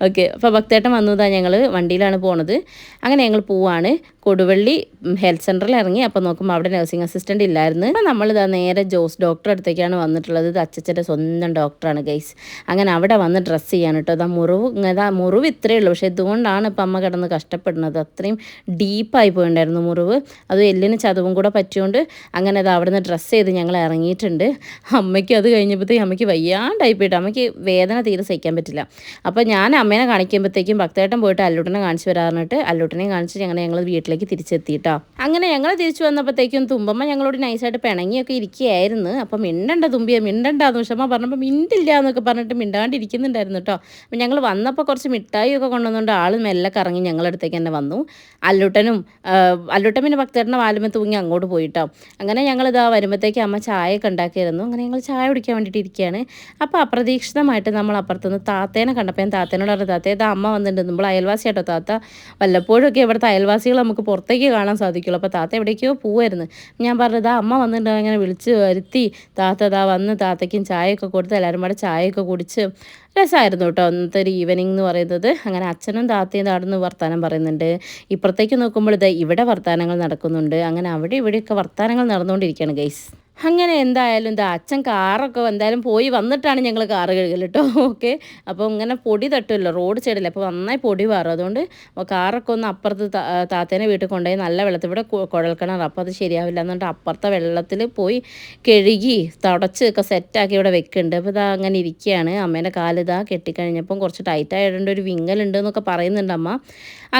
ഓക്കെ, അപ്പോൾ ഭക്തേട്ടൻ വന്നതാ, ഞങ്ങൾ വണ്ടിയിലാണ് പോണത്. അങ്ങനെ ഞങ്ങൾ പോവാണ്. കൊടുവള്ളി ഹെൽത്ത് സെൻ്ററിൽ ഇറങ്ങി. അപ്പോൾ നോക്കുമ്പോൾ അവിടെ നഴ്സിംഗ് അസിസ്റ്റൻ്റ് ഇല്ലായിരുന്നു. അപ്പോൾ നമ്മളിതാ നേരെ ജോസ് ഡോക്ടറെ അടുത്തേക്കാണ് വന്നിട്ടുള്ളത്. ഇത് അച്ചച്ചൻ്റെ സ്വന്തം ഡോക്ടറാണ് ഗൈസ്. അങ്ങനെ അവിടെ വന്ന് ഡ്രസ്സ് ചെയ്യാൻ കേട്ടോ. അതാ മുറിവ് ഇത്രയേ ഉള്ളൂ, പക്ഷേ ഇതുകൊണ്ടാണ് ഇപ്പം അമ്മ കിടന്ന് കഷ്ടപ്പെടുന്നത്. അത്രയും ഡീപ്പായി പോയിട്ടുണ്ടായിരുന്നു മുറിവ്. അത് എല്ലിന് ചതവും കൂടെ പറ്റിയോണ്ട് അങ്ങനെ അത് അവിടെ നിന്ന് ഡ്രസ്സ് ചെയ്ത് ഞങ്ങൾ ഇറങ്ങിയിട്ടുണ്ട്. അമ്മയ്ക്ക് അത് കഴിഞ്ഞപ്പോഴത്തേക്കും അമ്മയ്ക്ക് വയ്യാണ്ടായി പോയിട്ട് അമ്മയ്ക്ക് വേദന തീരെ സഹിക്കാൻ പറ്റില്ല. അപ്പോൾ ഞാൻ അമ്മേനെ കാണിക്കുമ്പോഴത്തേക്കും ഭക്തേട്ടൻ പോയിട്ട് അല്ലൂട്ടനെ കാണിച്ച് വരാറിട്ട് അല്ലൂട്ടനെയും കാണിച്ച് ഞങ്ങൾ വീട്ടിലേക്ക് തിരിച്ചെത്തിയിട്ടോ. അങ്ങനെ ഞങ്ങൾ തിരിച്ചു വന്നപ്പോഴത്തേക്കും തുമ്പമ്മ ഞങ്ങളോട് നൈസായിട്ട് പിണങ്ങിയൊക്കെ ഇരിക്കുകയായിരുന്നു. അപ്പം മിണ്ടണ്ട തുമ്പിയെ, മിണ്ടണ്ടാന്ന് ഉഷമ്മ പറഞ്ഞപ്പോൾ മിണ്ടില്ല എന്നൊക്കെ പറഞ്ഞിട്ട് മിണ്ടാണ്ടിരിക്കുന്നുണ്ടായിരുന്നു കേട്ടോ. അപ്പം ഞങ്ങൾ വന്നപ്പോൾ കുറച്ച് മിഠായിയൊക്കെ കൊണ്ടുവന്നുകൊണ്ട് ആൾ മെല്ലെ കറങ്ങി ഞങ്ങളുടെ അടുത്തേക്ക് തന്നെ വന്നു. അല്ലൂട്ടൻ പിന്നെ ഭക്തേട്ടൻ്റെ വാലുമ തൂങ്ങി അങ്ങോട്ട് പോയിട്ടോ. അങ്ങനെ ഞങ്ങളിതാ വരുമ്പോഴത്തേക്ക് അമ്മ ചായയൊക്കെ ഉണ്ടാക്കിയിരുന്നു. അങ്ങനെ ഞങ്ങൾ ചായ കുടിക്കാൻ വേണ്ടിയിട്ട് ഇരിക്കുകയാണ്. അപ്പോൾ അപ്രതീക്ഷിതമായിട്ട് നമ്മൾ അപ്പുറത്തുനിന്ന് താത്തേനെ കണ്ടപ്പോൾ ഞാൻ താത്തേനോട് പറഞ്ഞു, താത്തേ ഇതാ അമ്മ വന്നിട്ടുണ്ട്, നമ്മൾ അയൽവാസിയാട്ടോ താത്ത. വല്ലപ്പോഴൊക്കെ ഇവിടുത്തെ അയൽവാസികൾ നമുക്ക് പുറത്തേക്ക് കാണാൻ സാധിക്കുള്ളൂ. അപ്പോൾ താത്ത എവിടേക്കോ പോവായിരുന്നു. ഞാൻ പറഞ്ഞു ഇതാ അമ്മ വന്നിട്ടുണ്ട്, അങ്ങനെ വിളിച്ച് വരുത്തി താത്ത ഇതാ വന്ന് താത്തയ്ക്കും ചായയൊക്കെ കൊടുത്ത് എല്ലാവരും കൂടെ ചായയൊക്കെ കുടിച്ച് രസമായിരുന്നു കേട്ടോ അന്നത്തെ ഒരു ഈവനിങ് എന്ന് പറയുന്നത്. അങ്ങനെ അച്ഛനും താത്തയും നടന്ന് വർത്തമാനം പറയുന്നുണ്ട്. ഇപ്പുറത്തേക്ക് നോക്കുമ്പോൾ ഇത് ഇവിടെ വർത്തമാനങ്ങൾ നടക്കുന്നുണ്ട്. അങ്ങനെ അവിടെ ഇവിടെയൊക്കെ വർത്തമാനങ്ങൾ നടന്നുകൊണ്ടിരിക്കുകയാണ് ഗൈസ്. അങ്ങനെ എന്തായാലും എന്താ അച്ഛൻ കാറൊക്കെ എന്തായാലും പോയി വന്നിട്ടാണ് ഞങ്ങൾ കാറ് കഴുകൽ കേട്ടോ. ഓക്കെ, അപ്പോൾ ഇങ്ങനെ പൊടി തട്ടുമല്ലോ, റോഡ് സൈഡിൽ, അപ്പോൾ നന്നായി പൊടി മാറും. അതുകൊണ്ട് കാറൊക്കെ ഒന്ന് അപ്പുറത്ത് താത്തേനെ വീട്ടിൽ കൊണ്ടുപോയി നല്ല വെള്ളത്തിൽ, ഇവിടെ കുഴൽക്കിണർ, അപ്പോൾ അത് ശരിയാവില്ല എന്നുകൊണ്ട് അപ്പുറത്തെ വെള്ളത്തിൽ പോയി കഴുകി തുടച്ച് ഒക്കെ സെറ്റാക്കി ഇവിടെ വെക്കുന്നുണ്ട്. അപ്പോൾ ഇതാ അങ്ങനെ ഇരിക്കുകയാണ്. അമ്മേൻ്റെ കാലിതാ കെട്ടിക്കഴിഞ്ഞപ്പം കുറച്ച് ടൈറ്റായിട്ടുണ്ട്, ഒരു വിങ്ങലുണ്ട് എന്നൊക്കെ പറയുന്നുണ്ട് അമ്മ.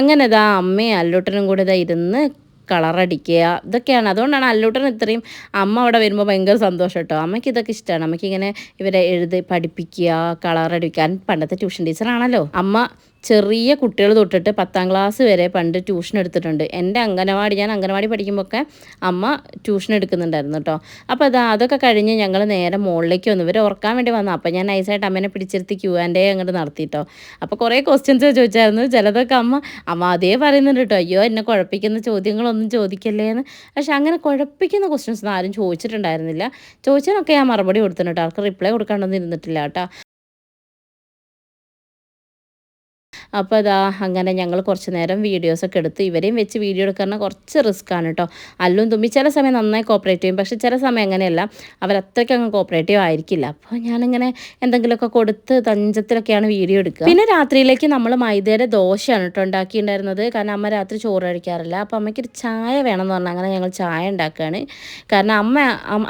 അങ്ങനെ ഇതാ അമ്മയും അല്ലൂട്ടനും കൂടെ ഇതാ ഇരുന്ന് കളറടിക്കുക ഇതൊക്കെയാണ്. അതുകൊണ്ടാണ് അല്ലൂട്ടൻ ഇത്രയും അമ്മ അവിടെ വരുമ്പോൾ ഭയങ്കര സന്തോഷം കേട്ടോ. അമ്മയ്ക്ക് ഇതൊക്കെ ഇഷ്ടമാണ്. അമ്മയ്ക്കിങ്ങനെ ഇവരെ പഠിപ്പിക്കുക, കളറടിക്കാൻ. പണ്ടത്തെ ട്യൂഷൻ ടീച്ചറാണല്ലോ അമ്മ. ചെറിയ കുട്ടികൾ തൊട്ടിട്ട് 10ാം ക്ലാസ് വരെ പണ്ട് ട്യൂഷൻ എടുത്തിട്ടുണ്ട്. ഞാൻ അംഗനവാടി പഠിക്കുമ്പോഴൊക്കെ അമ്മ ട്യൂഷൻ എടുക്കുന്നുണ്ടായിരുന്നു കേട്ടോ. അപ്പോൾ അതൊക്കെ കഴിഞ്ഞ് ഞങ്ങൾ നേരെ മുകളിലേക്ക് വന്നു. ഇവരെ ഓർക്കാൻ വേണ്ടി വന്നു. അപ്പോൾ ഞാൻ നൈസായിട്ട് അമ്മേനെ പിടിച്ചിരുത്തി Q&A അങ്ങോട്ട് നടത്തിയിട്ടോ. അപ്പോൾ കുറേ ക്വസ്റ്റ്യൻസ് ചോദിച്ചായിരുന്നു. ചിലതൊക്കെ അമ്മ അതേ പറയുന്നുണ്ട് കേട്ടോ, അയ്യോ എന്നെ കുഴപ്പിക്കുന്ന ചോദ്യങ്ങളൊന്നും ചോദിക്കല്ലേ എന്ന്. പക്ഷെ അങ്ങനെ കുഴപ്പിക്കുന്ന ക്വസ്റ്റ്യൻസ് ഒന്നും ആരും ചോദിച്ചിട്ടുണ്ടായിരുന്നില്ല. ചോദിച്ചതിനൊക്കെ ഞാൻ മറുപടി കൊടുത്തിട്ടുണ്ട്. ആർക്ക് റിപ്ലൈ കൊടുക്കാണ്ടൊന്നും ഇരുന്നിട്ടില്ല കേട്ടോ. അപ്പോൾ അങ്ങനെ ഞങ്ങൾ കുറച്ച് നേരം വീഡിയോസൊക്കെ എടുത്ത് ഇവരെയും വെച്ച് വീഡിയോ എടുക്കുന്ന കുറച്ച് റിസ്ക്കാണ് കേട്ടോ. അല്ലും തുമ്പി ചില സമയം നന്നായി കോപ്പറേറ്റ് ചെയ്യും, പക്ഷേ ചില സമയം അങ്ങനെയല്ല, അവരത്രയ്ക്ക് അങ്ങ് കോപ്പറേറ്റീവ് ആയിരിക്കില്ല. അപ്പോൾ ഞാനിങ്ങനെ എന്തെങ്കിലുമൊക്കെ കൊടുത്ത് തഞ്ചത്തിലൊക്കെയാണ് വീഡിയോ എടുക്കുക. പിന്നെ രാത്രിയിലേക്ക് നമ്മൾ മൈദയുടെ ദോശയാണ് കേട്ടോ ഉണ്ടാക്കിയിട്ടുണ്ടായിരുന്നത്. കാരണം അമ്മ രാത്രി ചോറ് കഴിക്കാറില്ല. അപ്പോൾ അമ്മയ്ക്കൊരു ചായ വേണമെന്ന് പറഞ്ഞാൽ അങ്ങനെ ഞങ്ങൾ ചായ ഉണ്ടാക്കുകയാണ്. കാരണം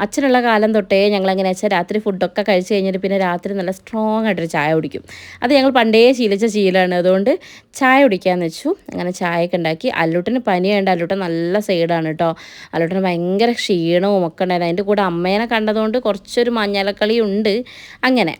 അച്ഛനുള്ള കാലം തൊട്ടേ ഞങ്ങൾ എങ്ങനെയാ വെച്ചാൽ രാത്രി ഫുഡൊക്കെ കഴിച്ച് കഴിഞ്ഞിട്ട് പിന്നെ രാത്രി നല്ല സ്ട്രോങ് ആയിട്ടൊരു ചായ കുടിക്കും. അത് ഞങ്ങൾ പണ്ടേ ശീലിച്ച ശീലമാണ്. അതുകൊണ്ട് ചായ കുടിക്കാമെന്ന് വെച്ചു. അങ്ങനെ ചായയൊക്കെ ഉണ്ടാക്കി. അല്ലൂട്ടന് പനിയുണ്ട്. അല്ലൂട്ടൻ നല്ല സൈഡാണ് കേട്ടോ. അല്ലൂട്ടന് ഭയങ്കര ക്ഷീണവും ഒക്കെ ഉണ്ടായിരുന്നു. അതിൻ്റെ കൂടെ അമ്മേനെ കണ്ടതുകൊണ്ട് കുറച്ചൊരു മഞ്ഞളക്കളി ഉണ്ട്. അങ്ങനെ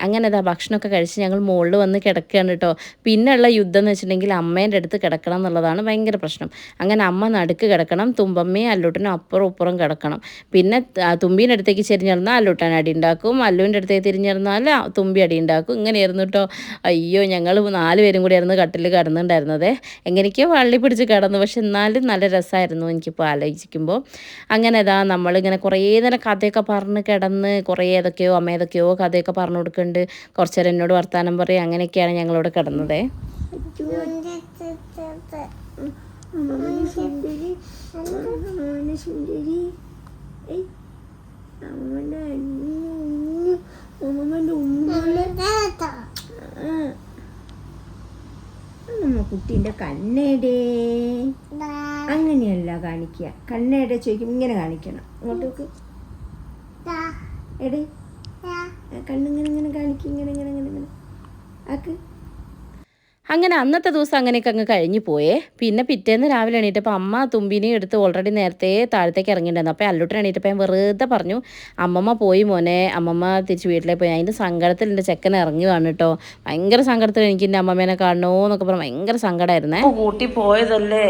ഭക്ഷണമൊക്കെ കഴിച്ച് ഞങ്ങൾ മുകളിൽ വന്ന് കിടക്കുകയാണ് കേട്ടോ. പിന്നെയുള്ള യുദ്ധം എന്ന് വെച്ചിട്ടുണ്ടെങ്കിൽ അമ്മേൻ്റെ അടുത്ത് കിടക്കണം എന്നുള്ളതാണ് ഭയങ്കര പ്രശ്നം. അങ്ങനെ അമ്മ നടുക്ക് കിടക്കണം, തുമ്പമ്മയും അല്ലൂട്ടനും അപ്പുറം കിടക്കണം. പിന്നെ തുമ്പീൻ്റെ അടുത്തേക്ക് ചെരിഞ്ഞിരുന്നാൽ അല്ലൂട്ടൻ അടി ഉണ്ടാക്കും, അല്ലുവിൻ്റെ അടുത്തേക്ക് തിരിഞ്ഞിരുന്നാൽ തുമ്പി അടി ഉണ്ടാക്കും. ഇങ്ങനെയായിരുന്നു കേട്ടോ. അയ്യോ, ഞങ്ങൾ 4 പേരും കൂടി ആയിരുന്നു കട്ടിൽ കിടന്നിട്ടുണ്ടായിരുന്നത്. എങ്ങനെയൊക്കെയോ വള്ളി പിടിച്ച് കിടന്നു, പക്ഷെ എന്നാലും നല്ല രസമായിരുന്നു എനിക്കിപ്പോൾ ആലോചിക്കുമ്പോൾ. അങ്ങനെ നമ്മളിങ്ങനെ കുറേ നേരം കഥയൊക്കെ പറഞ്ഞ് കിടന്ന് കുറേ അമ്മ ഏതൊക്കെയോ കഥയൊക്കെ പറഞ്ഞു കൊടുക്കുന്നുണ്ട്. കുറച്ച് നേരം എന്നോട് വർത്താനം പറയും. അങ്ങനെയൊക്കെയാണ് ഞങ്ങളിവിടെ കിടന്നത്. നമ്മ കുട്ടീൻ്റെ കണ്ണേടേ അങ്ങനെയല്ല കാണിക്കുക. കണ്ണേടെ ചോദിക്കും ഇങ്ങനെ കാണിക്കണം. അങ്ങോട്ടേക്ക് എടേ കണ്ണിങ്ങനെ കാണിക്കും. ഇങ്ങനെ ആക്ക്. അങ്ങനെ അന്നത്തെ ദിവസം അങ്ങനെയൊക്കെ അങ്ങ് കഴിഞ്ഞു പോയേ. പിന്നെ പിറ്റേന്ന് രാവിലെ എണീറ്റപ്പോൾ അമ്മ തുമ്പിനെയും എടുത്ത് ഓൾറെഡി നേരത്തെ താഴത്തേക്ക് ഇറങ്ങിയിട്ടുണ്ടായിരുന്നു. അപ്പോൾ അല്ലൂട്ടൻ എണീറ്റപ്പോൾ ഞാൻ വെറുതെ പറഞ്ഞു, അമ്മമ്മ പോയി മോനെ, അമ്മമ്മ തിരിച്ച് വീട്ടിലേക്ക് പോയി. അതിൻ്റെ സങ്കടത്തിൽ എൻ്റെ ചെക്കൻ ഇറങ്ങുകയാണ് കേട്ടോ. ഭയങ്കര സങ്കടത്തിൽ എനിക്ക് എൻ്റെ അമ്മമ്മേനെ കാണണോ എന്നൊക്കെ പറഞ്ഞ് ഭയങ്കര സങ്കടമായിരുന്നേ. കൂട്ടി പോയതല്ലേ,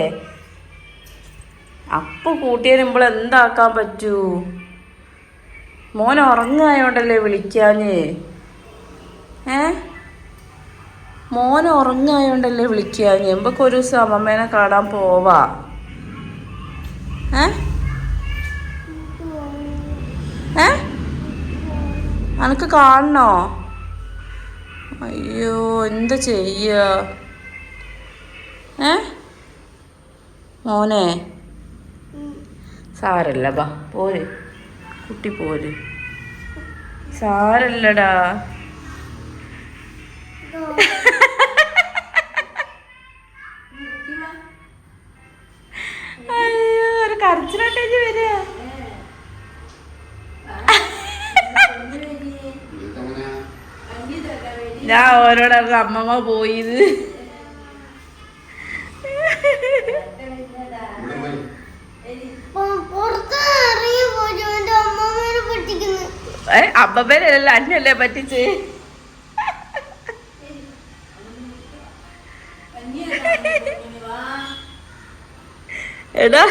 അപ്പോൾ കൂട്ടി വരുമ്പോൾ എന്താക്കാൻ പറ്റൂ? മോൻ ഉറങ്ങായോണ്ടല്ലേ വിളിക്കാഞ്ഞേ? മോൻ ഉറങ്ങായോണ്ടല്ലേ വിളിക്കാഞ്ഞേ? എമ്പൊക്കെ ഒരു ദിവസം അമ്മമ്മേനെ കാണാൻ പോവാ. അനക്ക് കാണണോ? അയ്യോ എന്താ ചെയ്യ മോനെ സാരല്ല ബാ പോര് കുട്ടി പോര് സാരല്ലടാ അയ്യോ ഒരു കരച്ചിലോട്ടേക്ക് വരിക ഞാൻ ഓരോടൊക്കെ അമ്മമ്മ പോയത് അമ്മമ്മേനല്ല അന്നല്ലേ പറ്റിച്ച് എടാ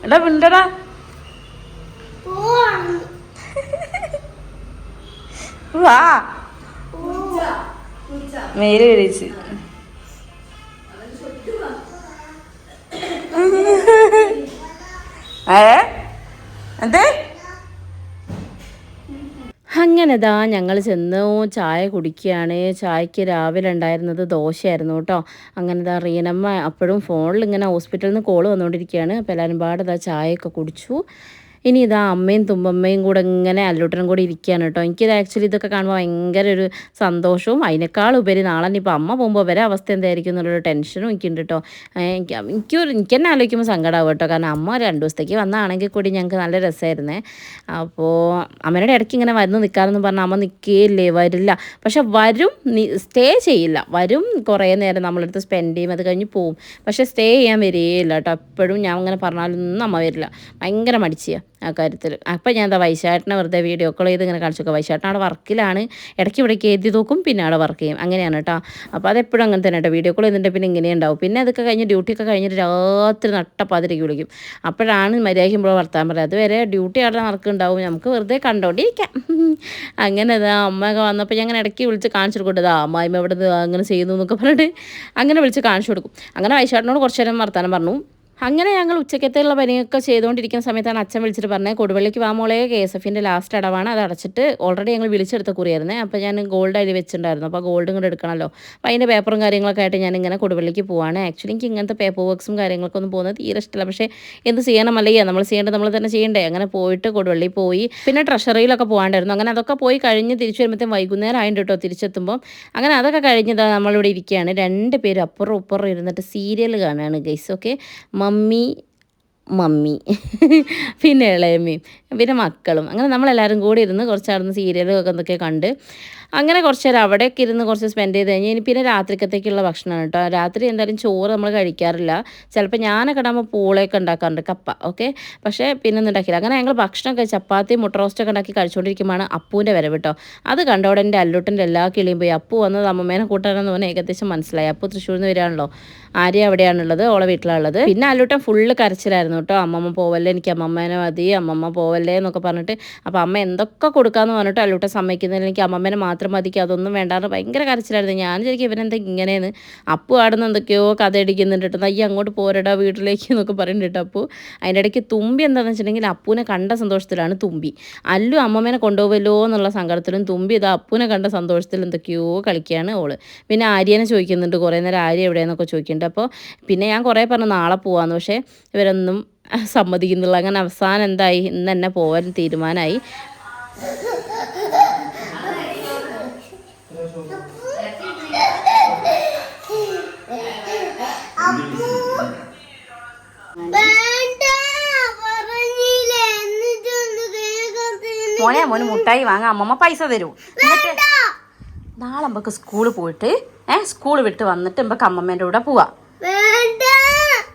എടാ മിണ്ടടാ വാ മേല് വിളിച്ച് എന്തേ അങ്ങനെ ഞങ്ങൾ ചെന്ന് ചായ കുടിക്കുകയാണ്. ചായക്ക് രാവിലെ ഉണ്ടായിരുന്നത് ദോശയായിരുന്നു കേട്ടോ. അങ്ങനെ റീനമ്മ അപ്പോഴും ഫോണിൽ ഇങ്ങനെ ഹോസ്പിറ്റലിൽ നിന്ന് കോൾ വന്നുകൊണ്ടിരിക്കുകയാണ്. അപ്പോൾ എല്ലാവരും പാടെ ചായയൊക്കെ കുടിച്ചു. ഇനി അമ്മയും തുമ്പമ്മയും കൂടെ ഇങ്ങനെ അല്ലൂട്ടനും കൂടി ഇരിക്കുകയാണ് കേട്ടോ. എനിക്കിത് ആക്ച്വലി ഇതൊക്കെ കാണുമ്പോൾ ഭയങ്കര ഒരു സന്തോഷവും അതിനേക്കാളുപരി നാളെ ഇപ്പോൾ അമ്മ പോകുമ്പോൾ വരെ അവസ്ഥ എന്തായിരിക്കും എന്നുള്ളൊരു ടെൻഷനും എനിക്കുണ്ട് കേട്ടോ. എനിക്ക് തന്നെ ആലോചിക്കുമ്പോൾ സങ്കടമാവും കേട്ടോ. കാരണം അമ്മ 2 ദിവസത്തേക്ക് വന്നതാണെങ്കിൽ കൂടി ഞങ്ങൾക്ക് നല്ല രസമായിരുന്നേ. അപ്പോൾ അമ്മയുടെ ഇടയ്ക്ക് ഇങ്ങനെ വന്ന് നിൽക്കാമെന്ന് പറഞ്ഞാൽ അമ്മ നിൽക്കുകയില്ലേ, വരില്ല. പക്ഷെ വരും, സ്റ്റേ ചെയ്യില്ല. വരും, കുറേ നേരം നമ്മളടുത്ത് സ്പെൻഡ് ചെയ്യും, അത് കഴിഞ്ഞ് പോവും. പക്ഷേ സ്റ്റേ ചെയ്യാൻ വരികയില്ല കേട്ടോ. എപ്പോഴും ഞാൻ അങ്ങനെ പറഞ്ഞാലൊന്നും അമ്മ വരില്ല. ഭയങ്കര മടിച്ചിയാണ് ആ കാര്യത്തിൽ. അപ്പം ഞാൻ വൈശാട്ടിനെ വെറുതെ വീഡിയോ കോൾ ചെയ്ത് ഇങ്ങനെ കാണിച്ചു നോക്കുക. വൈശാട്ടൻ അവിടെ വർക്കിലാണ്, ഇടയ്ക്ക് ഇവിടേക്ക് എഴുതി നോക്കും, പിന്നെ അവിടെ വർക്ക് ചെയ്യും. അങ്ങനെയാണ് കേട്ടോ. അപ്പോൾ അതെപ്പോഴും അങ്ങനെ തന്നെ കേട്ടോ. വീഡിയോ കോൾ ചെയ്തിട്ട് പിന്നെ ഇങ്ങനെ ഉണ്ടാവും. പിന്നെ അതൊക്കെ കഴിഞ്ഞ് ഡ്യൂട്ടിയൊക്കെ കഴിഞ്ഞിട്ട് രാത്രി നട്ടപ്പാതിരയ്ക്ക് വിളിക്കും. അപ്പോഴാണ് മര്യാദയ്ക്കുമ്പോൾ വർത്താൻ പറയുക. അതുവരെ ഡ്യൂട്ടി അവിടെ നടക്കുന്നുണ്ടാവും, നമുക്ക് വെറുതെ കണ്ടോണ്ടിരിക്കാം. അങ്ങനെ അമ്മയൊക്കെ വന്നപ്പോൾ ഞാൻ അങ്ങനെ ഇടയ്ക്ക് വിളിച്ച് കാണിച്ചു കൊടുക്കും. അമ്മായിമ്മ ഇവിടെ അങ്ങനെ ചെയ്യുന്നു എന്നൊക്കെ പറഞ്ഞിട്ട് അങ്ങനെ വിളിച്ച് കാണിച്ചു കൊടുക്കും. അങ്ങനെ വൈശാട്ടിനോട് കുറച്ച് നേരം വർത്താനം പറഞ്ഞു. അങ്ങനെ ഞങ്ങൾ ഉച്ചക്കത്തേക്കുള്ള പണിയൊക്കെ ചെയ്തുകൊണ്ടിരിക്കുന്ന സമയത്താണ് അച്ഛൻ വിളിച്ചിട്ട് പറഞ്ഞത്, കൊടുവള്ളിക്ക് വാ മോളെ, KSFൻ്റെ ലാസ്റ്റ് അടവാണ്, അത് അടച്ചിട്ട് ഓൾറെഡി ഞങ്ങൾ വിളിച്ചെടുത്ത കുറിയായിരുന്നേ. അപ്പോൾ ഞാൻ ഗോൾഡ് അതിൽ വെച്ചിട്ടുണ്ടായിരുന്നു. അപ്പോൾ ഗോൾഡും കൂടെ എടുക്കണമല്ലോ. അപ്പോൾ അതിൻ്റെ പേപ്പറും കാര്യങ്ങളൊക്കെ ആയിട്ട് ഞാനിങ്ങനെ കൊടുവള്ളിക്ക് പോവാണ്. ആക്ച്വലി എനിക്ക് ഇങ്ങനത്തെ പേപ്പർ വർക്ക്സും കാര്യങ്ങളൊക്കെ ഒന്നും പോകുന്നത് തീരെ ഇഷ്ടമില്ല. പക്ഷേ എന്ത് ചെയ്യണമല്ലേ, നമ്മൾ ചെയ്യേണ്ടത് നമ്മൾ തന്നെ ചെയ്യണ്ടേ. അങ്ങനെ പോയിട്ട് കൊടുവള്ളി പോയി. പിന്നെ ട്രഷറിയിലൊക്കെ പോകാണ്ടായിരുന്നു. അങ്ങനെ അതൊക്കെ പോയി കഴിഞ്ഞ് തിരിച്ചു വരുമ്പോഴത്തേക്കും വൈകുന്നേരം ആയിട്ട് കേട്ടോ തിരിച്ചെത്തുമ്പോൾ. അങ്ങനെ അതൊക്കെ കഴിഞ്ഞത് നമ്മളിവിടെ ഇരിക്കുകയാണ്. 2 പേരും അപ്പുറം ഇപ്പുറം ഇരുന്നിട്ട് സീരിയൽ കാണുകയാണ് ഗൈസ്. ഓക്കെ, മമ്മി പിന്നെ ഇളയമ്മയും പിന്നെ മക്കളും. അങ്ങനെ നമ്മളെല്ലാവരും കൂടി ഇരുന്ന് കുറച്ചാടുന്ന് സീരിയലൊക്കെ എന്തൊക്കെ കണ്ട് അങ്ങനെ കുറച്ച് നേരം അവിടെയൊക്കെ ഇരുന്ന് കുറച്ച് സ്പെൻഡ് ചെയ്ത് കഴിഞ്ഞ് ഇനി പിന്നെ രാത്രിക്കത്തേക്കുള്ള ഭക്ഷണമാണ് കേട്ടോ. രാത്രി എന്തായാലും ചോറ് നമ്മൾ കഴിക്കാറില്ല. ചിലപ്പോൾ ഞാനൊക്കെ ഇടാകുമ്പോൾ പൂളയൊക്കെ ഉണ്ടാക്കാറുണ്ട്, കപ്പ. ഓക്കെ, പക്ഷേ പിന്നെ ഒന്നും ഉണ്ടാക്കില്ല. അങ്ങനെ ഞങ്ങൾ ഭക്ഷണമൊക്കെ ചപ്പാത്തി മുട്ട റോസ്റ്റൊക്കെ ഉണ്ടാക്കി കഴിച്ചുകൊണ്ടിരിക്കുമ്പോഴാണ് അപ്പൂൻ്റെ വരവ് കേട്ടോ. അത് കണ്ടോടെ എൻ്റെ അല്ലൂട്ടൻ്റെ എല്ലാ കിളിയും പോയി. അപ്പു വന്നത് അമ്മമ്മേനെ കൂട്ടാനെന്ന് പറഞ്ഞാൽ ഏകദേശം മനസ്സിലായി. അപ്പു തൃശ്ശൂരിൽ നിന്ന് വരികയാണല്ലോ. ആര്യ അവിടെയാണുള്ളത്, ഓളെ വീട്ടിലുള്ളത്. പിന്നെ അല്ലൂട്ടൻ ഫുള്ള് കരച്ചിലായിരുന്നു കേട്ടോ. അമ്മമ്മ പോവല്ലേ, എനിക്ക് അമ്മമ്മേനെ മതി, അമ്മമ്മ പോവല്ലേ എന്നൊക്കെ പറഞ്ഞിട്ട്. അപ്പോൾ അമ്മ എന്തൊക്കെ കൊടുക്കാമെന്ന് പറഞ്ഞിട്ട് അല്ലൂട്ടൻ സമ്മതിക്കുന്നില്ല. എനിക്ക് അമ്മമ്മേനെ മാത്രം മതിക്ക്, അതൊന്നും വേണ്ടാന്ന് ഭയങ്കര കരച്ചിലായിരുന്നു. ഞാൻ ശരിക്കും ഇവനെന്താ ഇങ്ങനെയെന്ന്. അപ്പു ആടുന്ന് എന്തൊക്കെയോ കഥ അടിക്കുന്നുണ്ട്. അയ്യ അങ്ങോട്ട് പോരടാ വീട്ടിലേക്ക് എന്നൊക്കെ പറയുന്നുണ്ട് അപ്പു. അതിൻ്റെ ഇടയ്ക്ക് തുമ്പി എന്താണെന്ന് വെച്ചിട്ടുണ്ടെങ്കിൽ അപ്പൂനെ കണ്ട സന്തോഷത്തിലാണ് തുമ്പി. അല്ലു അമ്മമ്മേനെ കൊണ്ടുപോകല്ലോ എന്നുള്ള സങ്കടത്തിലും തുമ്പി ഇതാ അപ്പൂനെ കണ്ട സന്തോഷത്തിൽ എന്തൊക്കെയോ കളിക്കുകയാണ് ഓള്. പിന്നെ ആര്യനെ ചോദിക്കുന്നുണ്ട് കുറേ നേരം, ആര്യ എവിടെയെന്നൊക്കെ ചോദിക്കുന്നുണ്ട്. അപ്പോൾ പിന്നെ ഞാൻ കുറേ പറഞ്ഞു നാളെ പോവാന്ന്. പക്ഷേ ഇവരൊന്നും സമ്മതിക്കുന്നില്ല. അങ്ങനെ അവസാനം എന്തായി, ഇന്ന് തന്നെ പോകാൻ തീരുമാനമായി. മോനെ മുട്ടായി വാങ്ങാൻ അമ്മമ്മ പൈസ തരൂ. എന്നിട്ട് നാളെ നമുക്ക് സ്കൂളിൽ പോയിട്ട് സ്കൂൾ വിട്ട് വന്നിട്ട് നമുക്ക് അമ്മമ്മേൻ്റെ കൂടെ പോവാ.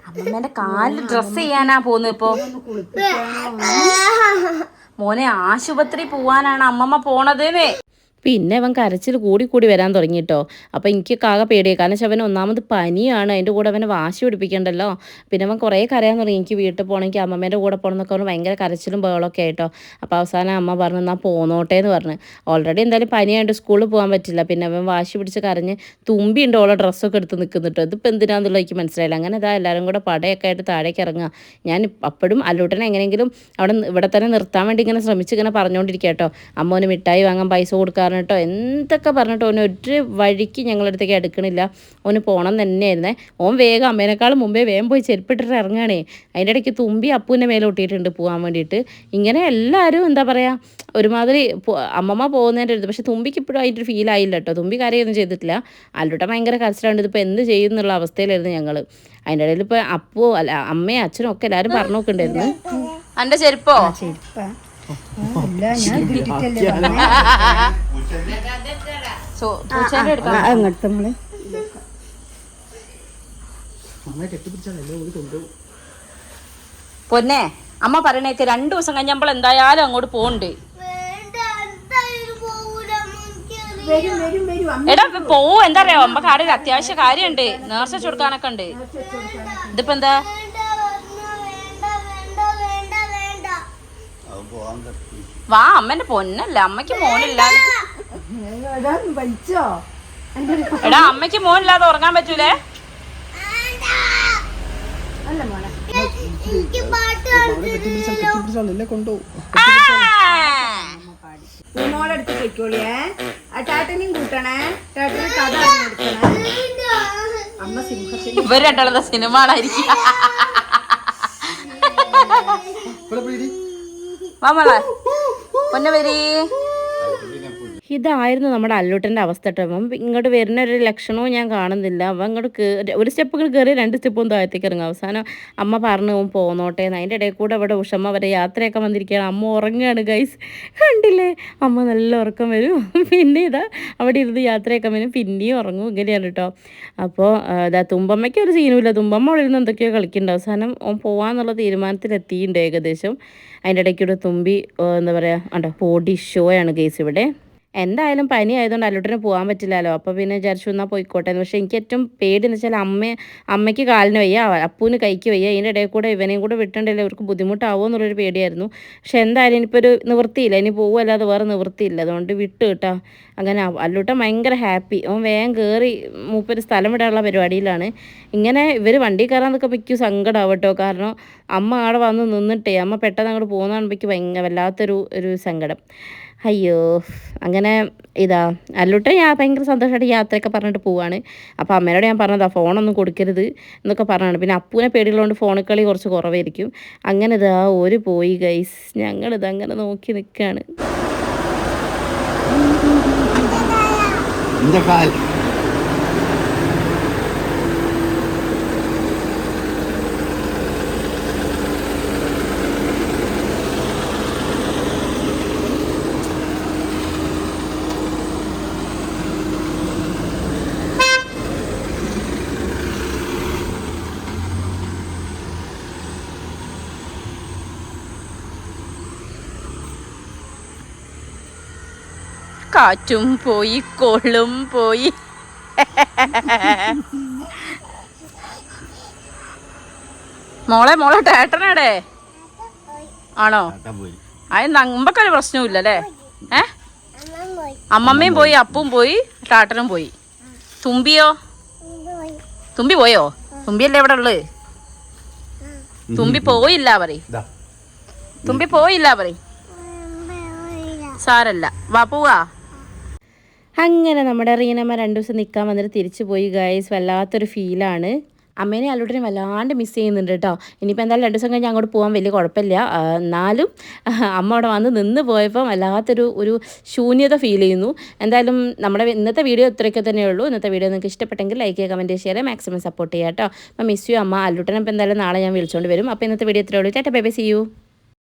അമ്മമ്മേൻ്റെ കാലിൽ ഡ്രസ്സ് ചെയ്യാനാ പോകുന്നത് ഇപ്പോ. മോനെ ആശുപത്രി പോവാനാണ് അമ്മമ്മ പോണതെന്നേ. പിന്നെ അവൻ കരച്ചിൽ കൂടി വരാൻ തുടങ്ങി കേട്ടോ. അപ്പോൾ എനിക്ക് ആകെ പേടിയായി. കാരണം വെച്ചാൽ അവന് ഒന്നാമത് പനിയാണ്, അതിൻ്റെ കൂടെ അവനെ വാശി പിടിപ്പിക്കണ്ടല്ലോ. പിന്നെ അവൻ കുറേ കരയാൻ തുടങ്ങി. എനിക്ക് വീട്ടിൽ പോകണമെങ്കിൽ അമ്മമ്മേൻ്റെ കൂടെ പോകണം എന്നൊക്കെ പറഞ്ഞ് ഭയങ്കര കരച്ചിലും ബഹളമൊക്കെ ആയിട്ടോ. അപ്പോൾ അവസാനം അമ്മ പറഞ്ഞു എന്നാൽ പോന്നോട്ടെ എന്ന് പറഞ്ഞ്. ഓൾറെഡി എന്തായാലും പനിയായിട്ട് സ്കൂളിൽ പോകാൻ പറ്റില്ല. പിന്നെ അവൻ വാശി പിടിച്ച് കരഞ്ഞ് തുമ്പി ഉണ്ട് ഓളെ ഡ്രസ്സൊക്കെ എടുത്ത് നിൽക്കുന്നുട്ടോ. ഇതിപ്പോൾ എന്തിനാണെന്നുള്ള എനിക്ക് മനസ്സിലായില്ല. അങ്ങനെ ഇതാ എല്ലാവരും കൂടെ പടയൊക്കെ ആയിട്ട് താഴേക്ക് ഇറങ്ങുക. ഞാൻ അപ്പോഴും അല്ലൂട്ടനെ എങ്ങനെയെങ്കിലും ഇവിടെ തന്നെ നിർത്താൻ വേണ്ടി ഇങ്ങനെ ശ്രമിച്ച് ഇങ്ങനെ പറഞ്ഞുകൊണ്ടിരിക്കുക കേട്ടോ. അമ്മോന് മിഠായി വാങ്ങാൻ പൈസ കൊടുക്കാറുണ്ട്, പറഞ്ഞിട്ടോ എന്തൊക്കെ പറഞ്ഞിട്ടോ ഓന് ഒരു വഴിക്ക് ഞങ്ങളടുത്തേക്ക് എടുക്കണില്ല. ഓന് പോകണം തന്നെയായിരുന്നേ. ഓൻ വേഗം അമ്മേനേക്കാളും മുമ്പേ വേഗം പോയി ചെരുപ്പിട്ടിട്ട് ഇറങ്ങുകയാണേ. അതിൻ്റെ ഇടയ്ക്ക് തുമ്പി അപ്പൂൻ്റെ മേലെ ഒട്ടിയിട്ടുണ്ട് പോകാൻ വേണ്ടിയിട്ട്. ഇങ്ങനെ എല്ലാവരും എന്താ പറയുക ഒരുമാതിരി അമ്മമ്മ പോകുന്നതിൻ്റെ അടുത്ത്. പക്ഷേ തുമ്പിക്ക് ഇപ്പോഴും അതിൻ്റെ ഫീൽ ആയില്ല കേട്ടോ. തുമ്പി കാര്യമൊന്നും ചെയ്തിട്ടില്ല. അല്ലൂട്ടൻ ഭയങ്കര കരച്ചിലുണ്ട്. ഇതിപ്പോൾ എന്ത് ചെയ്യും എന്നുള്ള അവസ്ഥയിലായിരുന്നു ഞങ്ങൾ. അതിൻ്റെ ഇടയിൽ ഇപ്പോൾ അപ്പോ അല്ല അമ്മയും അച്ഛനും ഒക്കെ എല്ലാവരും പറഞ്ഞു നോക്കുന്നുണ്ടായിരുന്നു. എൻ്റെ ചെരുപ്പോ അങ്ങോട്ട് നമ്മള് പൊന്നെ അമ്മ പറയണേക്ക് 2 ദിവസം കഴിഞ്ഞപ്പോൾ എന്തായാലും അങ്ങോട്ട് പോകണ്ട്. എടാ പോവും. എന്താ പറയാ നമുക്ക് ആടെ ഒരു അത്യാവശ്യ കാര്യമുണ്ട്. നേർച്ച കൊടുക്കാനൊക്കെ ഉണ്ട്. ഇതിപ്പോ എന്താ വാ അമ്മന്റെ പൊന്നല്ല. അമ്മയ്ക്ക് മോനില്ല. എടാ അമ്മയ്ക്ക് മോനില്ലാതെ ഉറങ്ങാൻ പറ്റൂലേ? മോളെടുത്ത് പൊയ്ക്കോളിയേ. ടാറ്റനെയും കൂട്ടണേ. ടാറ്റന് കഥ അമ്മ സിംഹത്തിന് ഇവർ രണ്ടാളത്തെ സിനിമ ആണായിരിക്കും. വാമളെ പൊന്നെ വരീ. ഇതായിരുന്നു നമ്മുടെ അല്ലൂട്ടൻ്റെ അവസ്ഥ കേട്ടോ. അപ്പം ഇങ്ങോട്ട് വരുന്ന ഒരു ലക്ഷണവും ഞാൻ കാണുന്നില്ല. അപ്പം ഇങ്ങോട്ട് ഒരു സ്റ്റെപ്പുകൾ കയറി 2 സ്റ്റെപ്പും താഴത്തേക്ക് ഇറങ്ങും. അവസാനം അമ്മ പറഞ്ഞു പോന്നോട്ടെ എന്ന്. അതിൻ്റെ ഇടയിൽ കൂടെ ഇവിടെ ഉഷമ്മ വരെ യാത്രയൊക്കെ വന്നിരിക്കുകയാണ്. അമ്മ ഉറങ്ങുകയാണ് ഗൈസ്. കണ്ടില്ലേ അമ്മ നല്ല ഉറക്കം വരും. പിന്നെ ഇതാ അവിടെ ഇരുന്ന് യാത്രയൊക്കെ വരും. പിന്നെയും ഉറങ്ങും. ഇങ്ങനെയാണ് കേട്ടോ. അപ്പോൾ ഇതാ തുമ്പമ്മയ്ക്ക് ഒരു സീനുമില്ല. തുമ്പമ്മ അവിടെ ഇരുന്ന് എന്തൊക്കെയോ കളിക്കുന്നുണ്ട്. അവസാനം പോകാമെന്നുള്ള തീരുമാനത്തിലെത്തിയിട്ടുണ്ട് ഏകദേശം. അതിൻ്റെ ഇടയ്ക്കൂടെ തുമ്പി എന്താ പറയുക ഉണ്ടോ ബോഡി ഷോ ആണ് ഗൈസ് ഇവിടെ. എന്തായാലും പനി ആയതുകൊണ്ട് അല്ലൂട്ടിന് പോകാൻ പറ്റില്ലല്ലോ. അപ്പോൾ പിന്നെ വിചാരിച്ചു എന്നാൽ പോയിക്കോട്ടെ എന്ന്. പക്ഷേ എനിക്ക് ഏറ്റവും പേടി എന്ന് വെച്ചാൽ അമ്മയ്ക്ക് കാലിന് വയ്യ, അപ്പൂന് കൈക്ക് വയ്യ. ഇതിൻ്റെ ഇടയിൽ കൂടെ ഇവനെയും കൂടെ വിട്ടുണ്ടെങ്കിൽ അവർക്ക് ബുദ്ധിമുട്ടാവുമോ എന്നുള്ളൊരു പേടിയായിരുന്നു. പക്ഷെ എന്തായാലും ഇനിയിപ്പോൾ ഒരു നിവൃത്തിയില്ല. ഇനി പോകുമല്ലാതെ വേറെ നിവൃത്തിയില്ല. അതുകൊണ്ട് വിട്ട് കേട്ടോ. അങ്ങനെ അല്ലൂട്ടൻ ഭയങ്കര ഹാപ്പി. അവൻ വേഗം കയറി മൂപ്പര് സ്ഥലം വിടാനുള്ള പരിപാടിയിലാണ്. ഇങ്ങനെ ഇവർ വണ്ടി കയറാൻ നിൽക്കുമ്പോൾ എനിക്ക് സങ്കടമാവട്ടോ. കാരണം അമ്മ അവിടെ വന്ന് നിന്നിട്ടേ അമ്മ പെട്ടെന്ന് അങ്ങോട്ട് പോകുന്നതാകുമ്പോഴേക്ക് ഭയങ്കര വല്ലാത്തൊരു സങ്കടം. അയ്യോ അങ്ങനെ ഇതാ അല്ലൂട്ടൻ ഭയങ്കര സന്തോഷമായിട്ട് യാത്രയൊക്കെ പറഞ്ഞിട്ട് പോവാണ്. അപ്പോൾ അമ്മേനോട് ഞാൻ പറഞ്ഞതാ ഫോണൊന്നും കൊടുക്കരുത് എന്നൊക്കെ പറഞ്ഞാണ്. പിന്നെ അപ്പൂനെ പേടിയുള്ളതുകൊണ്ട് ഫോണിൽ കളി കുറച്ച് കുറവായിരിക്കും. അങ്ങനെ ഇതാ ഒരു പോയി ഗൈസ്. ഞങ്ങളിത് അങ്ങനെ നോക്കി നിൽക്കുകയാണ്. കാറ്റും പോയി കോളും പോയി. മോളെ ടേട്ടനാടേ ആണോ? അത് നമ്മക്കൊരു പ്രശ്നവും അല്ലേ? അമ്മമ്മയും പോയി, അപ്പും പോയി, ടാട്ടനും പോയി. തുമ്പിയോ? തുമ്പി പോയോ? തുമ്പിയല്ലേ ഇവിടെ ഉള്ളത്? തുമ്പി പോയില്ല പറയും. തുമ്പി പോയില്ല പറയും. സാരല്ല വാ പോവാ. അങ്ങനെ നമ്മുടെ റീനമ്മ 2 ദിവസം നിൽക്കാൻ വന്നിട്ട് തിരിച്ചു പോയി ഗൈസ്. വല്ലാത്തൊരു ഫീലാണ്. അമ്മേനെ അല്ലൂട്ടിനെ വല്ലാണ്ട് മിസ് ചെയ്യുന്നുണ്ട് കേട്ടോ. ഇനിയിപ്പോൾ എന്തായാലും 2 ദിവസം കഴിഞ്ഞ് അങ്ങോട്ട് പോകാൻ വലിയ കുഴപ്പമില്ല. എന്നാലും അമ്മ അവിടെ വന്ന് നിന്ന് പോയപ്പോൾ വല്ലാത്തൊരു ശൂന്യത ഫീൽ ചെയ്യുന്നു. എന്തായാലും നമ്മുടെ ഇന്നത്തെ വീഡിയോ ഇത്രയൊക്കെ തന്നെയുള്ളൂ. ഇന്നത്തെ വീഡിയോ നിങ്ങൾക്ക് ഇഷ്ടപ്പെട്ടെങ്കിൽ ലൈക്ക് ചെയ്യുക, കമൻറ്റ് ഷെയർ ചെയ്യുക, മാക്സിമം സപ്പോർട്ട് ചെയ്യുക കേട്ടോ. അപ്പോൾ മിസ് യു അമ്മ. അല്ലൂട്ടനെ ഇപ്പോൾ എന്തായാലും നാളെ ഞാൻ വിളിച്ചുകൊണ്ട് വരും. അപ്പോൾ ഇന്നത്തെ വീഡിയോ ഇത്രയേ ഉള്ളൂ. Tata bye bye, see U.